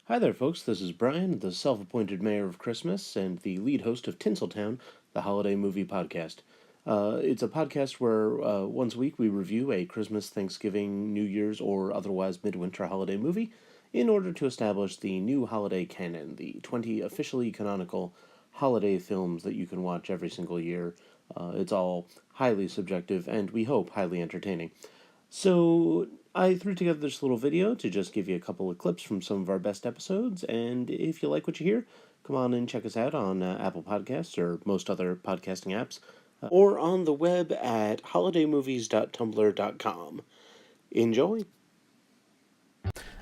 Hi there, folks. This is Brian, the self-appointed mayor of Christmas and the lead host of Tinseltown, the holiday movie podcast. It's a podcast where once a week we review a Christmas, Thanksgiving, New Year's, or otherwise midwinter holiday movie in order to establish the new holiday canon, the 20 officially canonical holiday films that you can watch every single year. It's all highly subjective and, we hope, highly entertaining. So I threw together this little video to just give you a couple of clips from some of our best episodes, and if you like what you hear, come on and check us out on Apple Podcasts or most other podcasting apps, or on the web at holidaymovies.tumblr.com. Enjoy!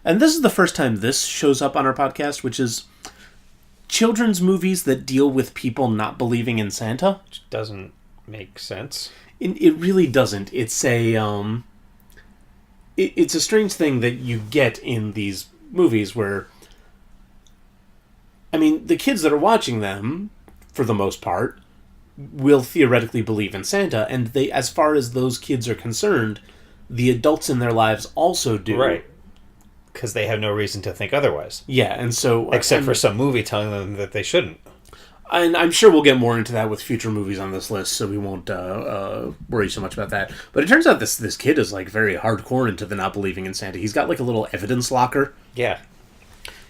And this is the first time this shows up on our podcast, which is children's movies that deal with people not believing in Santa. Which doesn't make sense. It really doesn't. It's a it's a strange thing that you get in these movies where, I mean, the kids that are watching them, for the most part, will theoretically believe in Santa, and they, as far as those kids are concerned, the adults in their lives also do. Right. Because they have no reason to think otherwise. Yeah, and so... Except for some movie telling them that they shouldn't. And I'm sure we'll get more into that with future movies on this list, so we won't worry so much about that. But it turns out this kid is, like, very hardcore into the not believing in Santa. He's got, like, a little evidence locker. Yeah.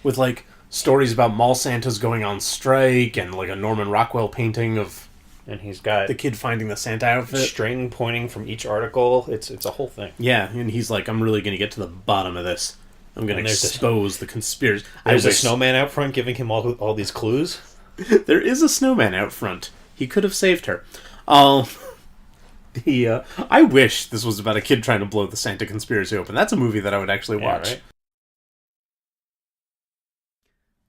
With, like, stories about mall Santas going on strike, and, like, a Norman Rockwell painting of... And he's got... the kid finding the Santa outfit. String pointing from each article. It's a whole thing. Yeah, and he's like, I'm really going to get to the bottom of this. I'm going to expose the conspiracy. There's a snowman out front giving him all these clues. There is a snowman out front. He could have saved her. I wish this was about a kid trying to blow the Santa conspiracy open. That's a movie that I would actually watch. Right?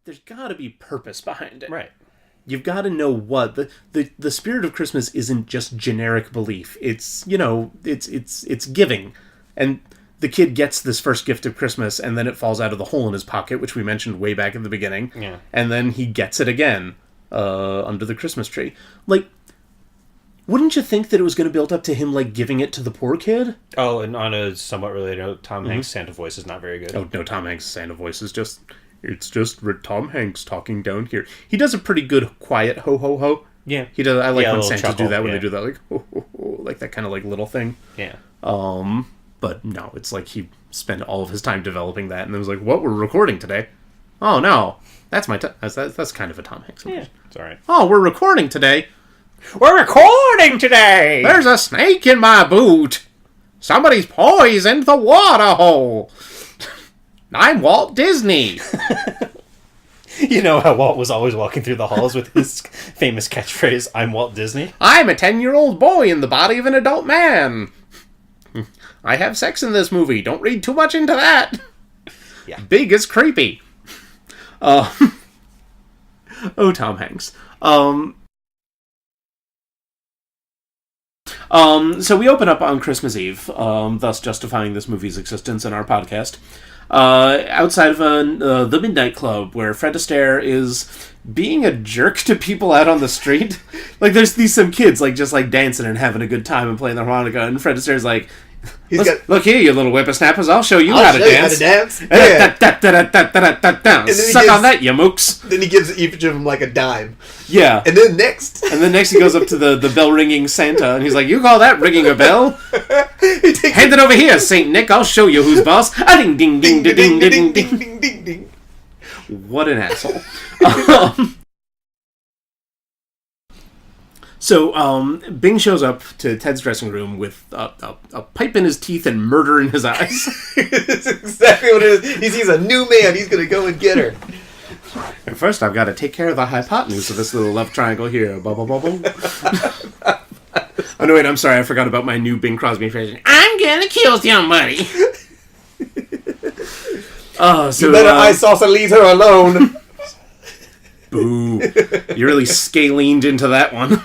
There's got to be purpose behind it. Right. You've got to know what the spirit of Christmas isn't just generic belief. It's, you know, it's giving. And the kid gets this first gift of Christmas, and then it falls out of the hole in his pocket, which we mentioned way back at the beginning. Yeah. And then he gets it again under the Christmas tree. Like, wouldn't you think that it was going to build up to him, like, giving it to the poor kid? Oh, and on a somewhat related note, Tom Hanks' Santa voice is not very good. Oh, no, Tom Hanks' Santa voice is just... It's just Tom Hanks talking down here. He does a pretty good, quiet ho-ho-ho. Yeah. He does. I like when Santas chuckle, do that, when they do that, like, ho, ho, ho, like that kind of, like, little thing. Yeah. But no, it's like he spent all of his time developing that, and then was like, "What? We're recording today? Oh no, that's my that's kind of a Tom Hanks. Yeah, it's all right. Oh, we're recording today. We're recording today. There's a snake in my boot. Somebody's poisoned the water hole. I'm Walt Disney." You know how Walt was always walking through the halls with his famous catchphrase, "I'm Walt Disney." I'm a 10-year-old boy in the body of an adult man. I have sex in this movie. Don't read too much into that. Yeah. Big is creepy. Oh, Tom Hanks. So we open up on Christmas Eve, thus justifying this movie's existence in our podcast. Outside of the Midnight Club, where Fred Astaire is being a jerk to people out on the street. Like, there's some kids, like, just, like, dancing and having a good time and playing the harmonica, and Fred Astaire's like, look here, you little whippersnappers, I'll show you how to dance. Yeah. Suck on that, you mooks. Then he gives each of them, like, a dime. Yeah. And then next he goes up to the bell-ringing Santa, and he's like, you call that ringing a bell? Hand it over here, Saint Nick, I'll show you who's boss. Ding, ding, ding, ding, ding, ding, ding, ding, ding, ding. What an asshole. So, Bing shows up to Ted's dressing room with a pipe in his teeth and murder in his eyes. That's exactly what it is. He sees a new man. He's going to go and get her. And first, I've got to take care of the hypotenuse of this little love triangle here. Bubble, bubble. Oh, no, wait, I'm sorry. I forgot about my new Bing Crosby phrase. I'm going to kill somebody. You better eye sauce and leave her alone. Boo. You really scalened into that one.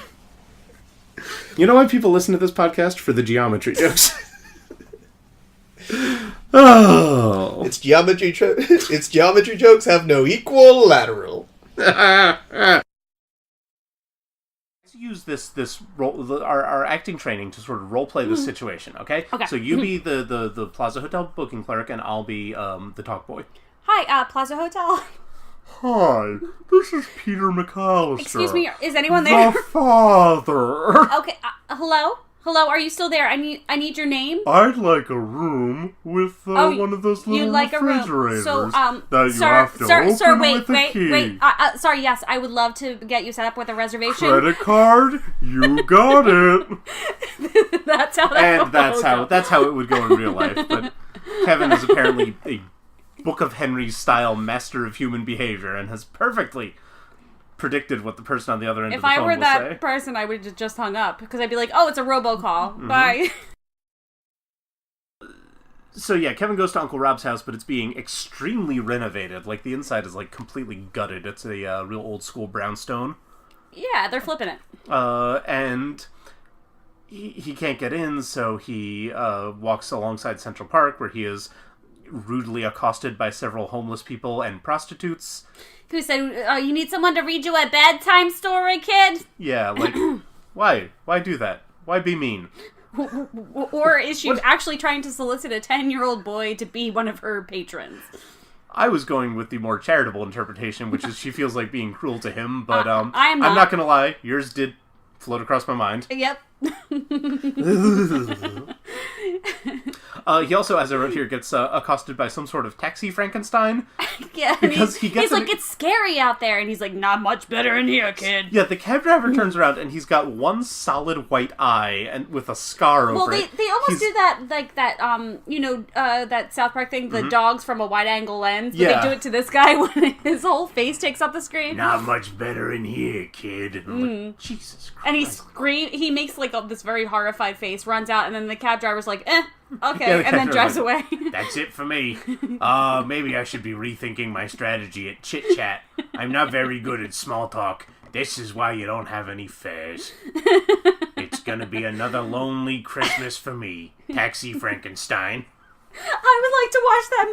You know why people listen to this podcast? For the geometry jokes. Oh. Its geometry jokes have no equilateral. Use this role, our acting training to sort of role play this situation, okay? Okay. So you be the Plaza Hotel booking clerk, and I'll be the talk boy. Hi, Plaza Hotel. Hi, this is Peter McAllister. Excuse me, is anyone there? The father. Okay, hello? Hello, are you still there? I need your name. I'd like a room with one of those little you'd like a room. refrigerators So, that you sir, have to open with a key. wait. Sorry, yes, I would love to get you set up with a reservation. Credit card, you got it. That's how that And that's how it would go in real life. But Kevin is apparently a Book of Henry style master of human behavior and has perfectly predicted what the person on the other end of If the I phone were will that say. person, I would have just hung up because I'd be like, "Oh, it's a robocall. Bye." So yeah, Kevin goes to Uncle Rob's house, but it's being extremely renovated. Like the inside is like completely gutted. It's a real old school brownstone. Yeah, they're flipping it. And he can't get in, so he walks alongside Central Park, where he is rudely accosted by several homeless people and prostitutes. Who said, "You need someone to read you a bedtime story, kid?" Yeah, like why do that? Why be mean? Or is she actually trying to solicit a 10-year-old boy to be one of her patrons? I was going with the more charitable interpretation, which is she feels like being cruel to him, but I'm not gonna lie, yours did float across my mind. Yep. He also, as I wrote here, gets accosted by some sort of taxi Frankenstein. Yeah, Because he's like, it's scary out there, and he's like, "Not much better in here, kid." Yeah, the cab driver turns around and he's got one solid white eye and with a scar over it. Well, they almost do that, like that, that South Park thing, the dogs from a wide-angle lens. But Yeah. they do it to this guy when his whole face takes up the screen. Not much better in here, kid. And I'm like, Jesus Christ. And he makes like this very horrified face, runs out, and then the cab driver's like, okay, Yeah, the and cab then drives driver's away. That's it for me. Maybe I should be rethinking my strategy at Chit Chat. I'm not very good at small talk. This is why you don't have any fares. It's gonna be another lonely Christmas for me. Taxi Frankenstein. I would like to watch that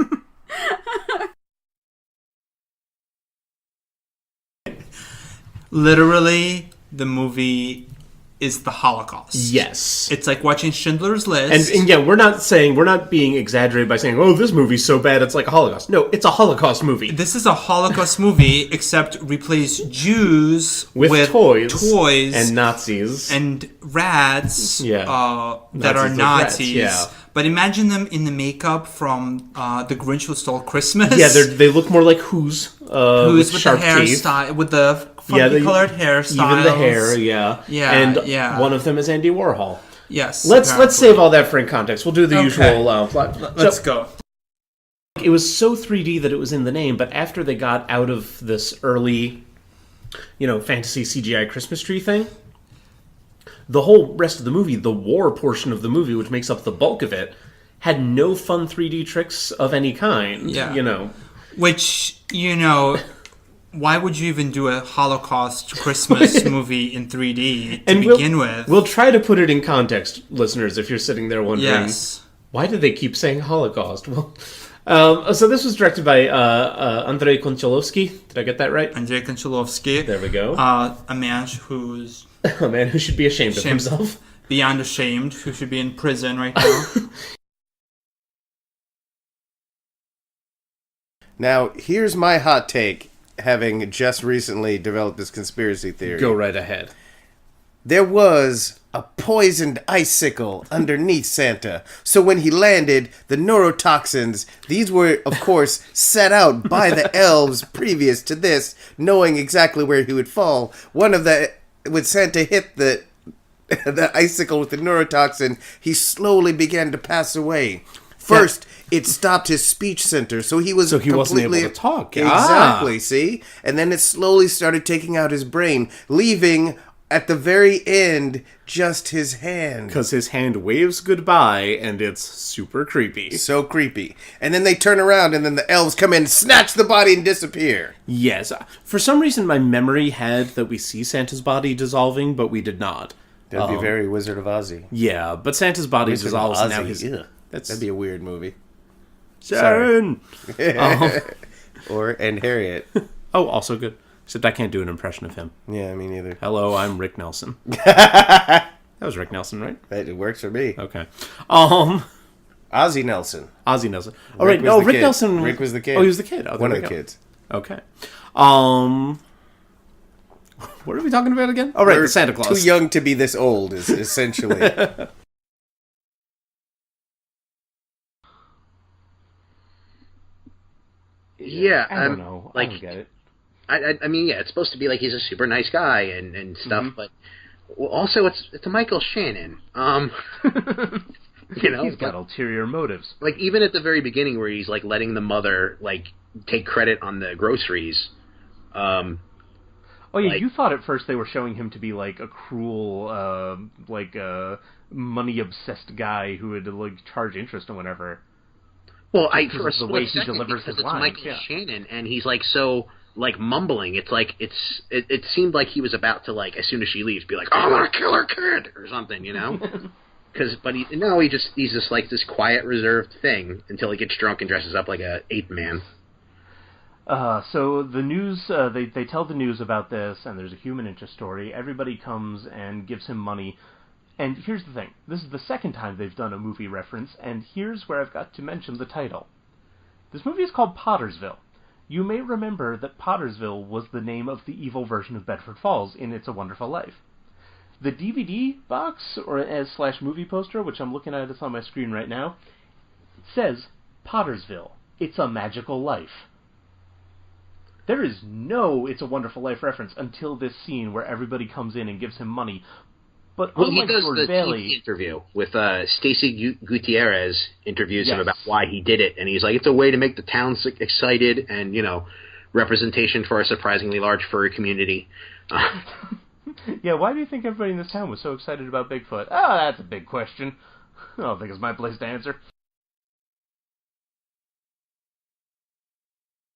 movie. Literally, the movie is the Holocaust. Yes. It's like watching Schindler's List. And yeah, we're not being exaggerated by saying, "Oh, this movie's so bad it's like a Holocaust." No, it's a Holocaust movie This is a Holocaust movie, except replace Jews with toys and and Nazis. rats Yeah. that are Nazis like rats, Nazis. yeah. But imagine them in the makeup from The Grinch Who Stole Christmas. Yeah, they look more like Who's Who's with the sharp teeth. hairstyle, with the funky colored hairstyles. Even the hair, yeah. Yeah, and yeah. one of them is Andy Warhol. Yes. Let's apparently. save all that for in context. We'll do the Okay. usual plot. Let's So, go. it was so 3D that it was in the name, but after they got out of this early, fantasy CGI Christmas tree thing, the whole rest of the movie, the war portion of the movie, which makes up the bulk of it, had no fun 3D tricks of any kind. Yeah. Which, why would you even do a Holocaust Christmas movie in 3D to begin with? We'll try to put it in context, listeners, if you're sitting there wondering, Yes. why do they keep saying Holocaust? Well, so this was directed by Andrei Konchalovsky. Did I get that right? Andrei Konchalovsky. There we go. A man who's A man who should be ashamed of himself. beyond ashamed, who should be in prison right now. Now, here's my hot take, having just recently developed this conspiracy theory. Go right ahead. There was a poisoned icicle underneath Santa. So when he landed, the neurotoxins, these were, of course, set out by the elves previous to this, knowing exactly where he would fall. When Santa hit the icicle with the neurotoxin, he slowly began to pass away. First, it stopped his speech center, so he wasn't able to talk. Exactly, see? And then it slowly started taking out his brain, leaving, at the very end, just his hand. Because his hand waves goodbye, and it's super creepy. So creepy. And then they turn around, and then the elves come in, snatch the body, and disappear. Yes. For some reason, my memory had that we see Santa's body dissolving, but we did not. That'd be very Wizard of Ozzy. Yeah, but Santa's body Wizard dissolves, of and now Ozzy, his... yeah. That's... That'd be a weird movie. Sharon! And Harriet. Oh, also good. Except I can't do an impression of him. Yeah, me neither. Hello, I'm Rick Nelson. That was Rick Nelson, right? It works for me. Okay. Ozzie Nelson. Ozzie Nelson. Oh, right. No, Rick Nelson. Rick was the kid. Oh, he was the kid. Oh, One of the kids. Okay. What are we talking about again? Oh, right, the Santa Claus. Too young to be this old is essentially. Yeah, I don't know. I don't get it. I mean, yeah, it's supposed to be like he's a super nice guy and stuff, but also it's a Michael Shannon. You know, he's got ulterior motives. Like even at the very beginning, where he's like letting the mother like take credit on the groceries. Oh yeah, you thought at first they were showing him to be like a cruel, money-obsessed guy who would like charge interest and whatever. Well, for a split second, delivers his lines. Michael Shannon, and he's like so like mumbling. It's like it seemed like he was about to like as soon as she leaves, be like, "Oh, I'm gonna kill her kid" or something, you know? He's just like this quiet, reserved thing until he gets drunk and dresses up like a ape man. So the news, they tell the news about this, and there's a human interest story. Everybody comes and gives him money. And here's the thing. This is the second time they've done a movie reference, and here's where I've got to mention the title. This movie is called Pottersville. You may remember that Pottersville was the name of the evil version of Bedford Falls in It's a Wonderful Life. The DVD box, or / movie poster, which I'm looking at, it's on my screen right now, says, Pottersville, It's a Magical Life. There is no It's a Wonderful Life reference until this scene where everybody comes in and gives him money. But he does the TV interview with Stacey Gutierrez interviews him about why he did it, and he's like, it's a way to make the town excited and, you know, representation for a surprisingly large furry community. Yeah, why do you think everybody in this town was so excited about Bigfoot? Oh, that's a big question. I don't think it's my place to answer.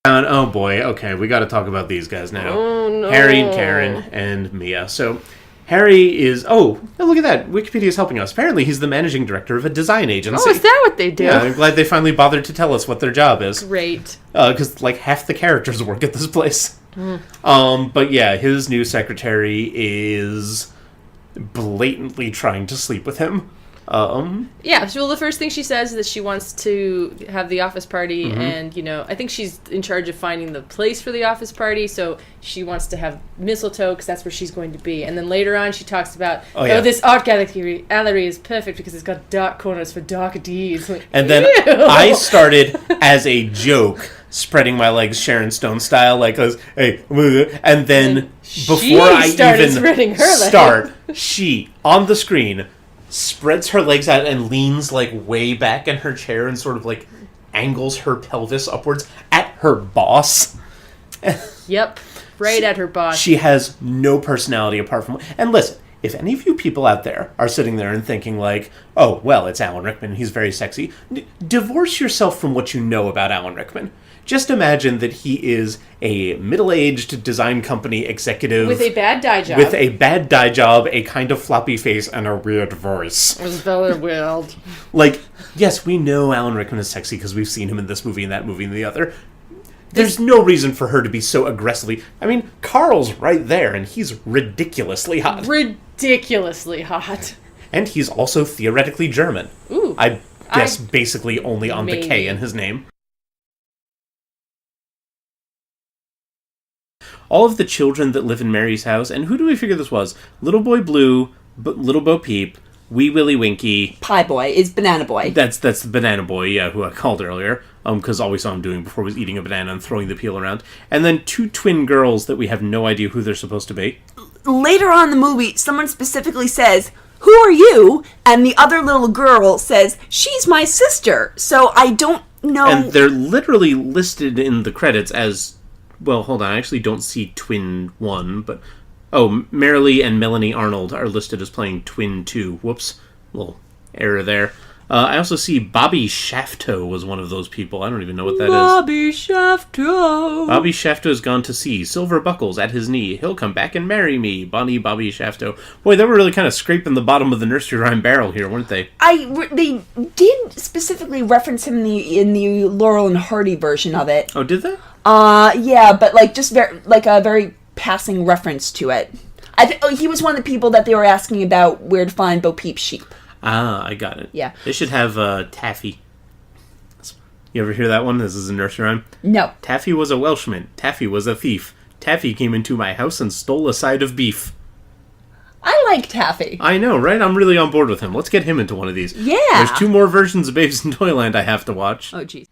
Oh boy, okay, we gotta talk about these guys now. Oh no. Harry and Karen and Mia. So, Harry is... Oh, look at that. Wikipedia is helping us. Apparently, he's the managing director of a design agency. Oh, is that what they do? Yeah, I'm glad they finally bothered to tell us what their job is. Great. Because, like, half the characters work at this place. But yeah, his new secretary is blatantly trying to sleep with him. Yeah, so the first thing she says is that she wants to have the office party, and, you know, I think she's in charge of finding the place for the office party, so she wants to have mistletoe, because that's where she's going to be. And then later on, she talks about, this art gallery is perfect because it's got dark corners for dark deeds. Like, and then I started, as a joke, spreading my legs Sharon Stone style, like, hey, and then before I even start, she, on the screen, spreads her legs out and leans like way back in her chair and sort of like angles her pelvis upwards at her boss. Yep, right at her boss. She has no personality apart from... And listen, if any of you people out there are sitting there and thinking like, oh, well, it's Alan Rickman, he's very sexy, divorce yourself from what you know about Alan Rickman. Just imagine that he is a middle-aged design company executive... With a bad dye job. With a bad dye job, a kind of floppy face, and a weird voice. It was very weird. Like, yes, we know Alan Rickman is sexy because we've seen him in this movie and that movie and the other. There's no reason for her to be so aggressively... I mean, Carl's right there, and he's ridiculously hot. Ridiculously hot. And he's also theoretically German. Ooh. I guess basically only on the K in his name. All of the children that live in Mary's house, and who do we figure this was? Little Boy Blue, Little Bo Peep, Wee Willie Winky. Pie Boy is Banana Boy. That's the Banana Boy, yeah, who I called earlier, because all we saw him doing before was eating a banana and throwing the peel around. And then two twin girls that we have no idea who they're supposed to be. Later on in the movie, someone specifically says, "Who are you?" And the other little girl says, "She's my sister." So I don't know. And they're literally listed in the credits as... Well, hold on, I actually don't see Twin 1, but... Oh, Marilee and Melanie Arnold are listed as playing Twin 2. Whoops. Little error there. I also see Bobby Shafto was one of those people. I don't even know what that Bobby Shafto. Bobby Shafto's gone to sea. Silver buckles at his knee. He'll come back and marry me. Bonnie Bobby Shafto. Boy, they were really kind of scraping the bottom of the nursery rhyme barrel here, weren't they? They did specifically reference him in the Laurel and Hardy version of it. Oh, did they? Yeah, but like just a very passing reference to it. He was one of the people that they were asking about where to find Bo Peep's sheep. Ah, I got it. Yeah. They should have Taffy. You ever hear that one? This is a nursery rhyme. No. Taffy was a Welshman. Taffy was a thief. Taffy came into my house and stole a side of beef. I like Taffy. I know, right? I'm really on board with him. Let's get him into one of these. Yeah. There's 2 more versions of Babes in Toyland I have to watch. Oh, geez.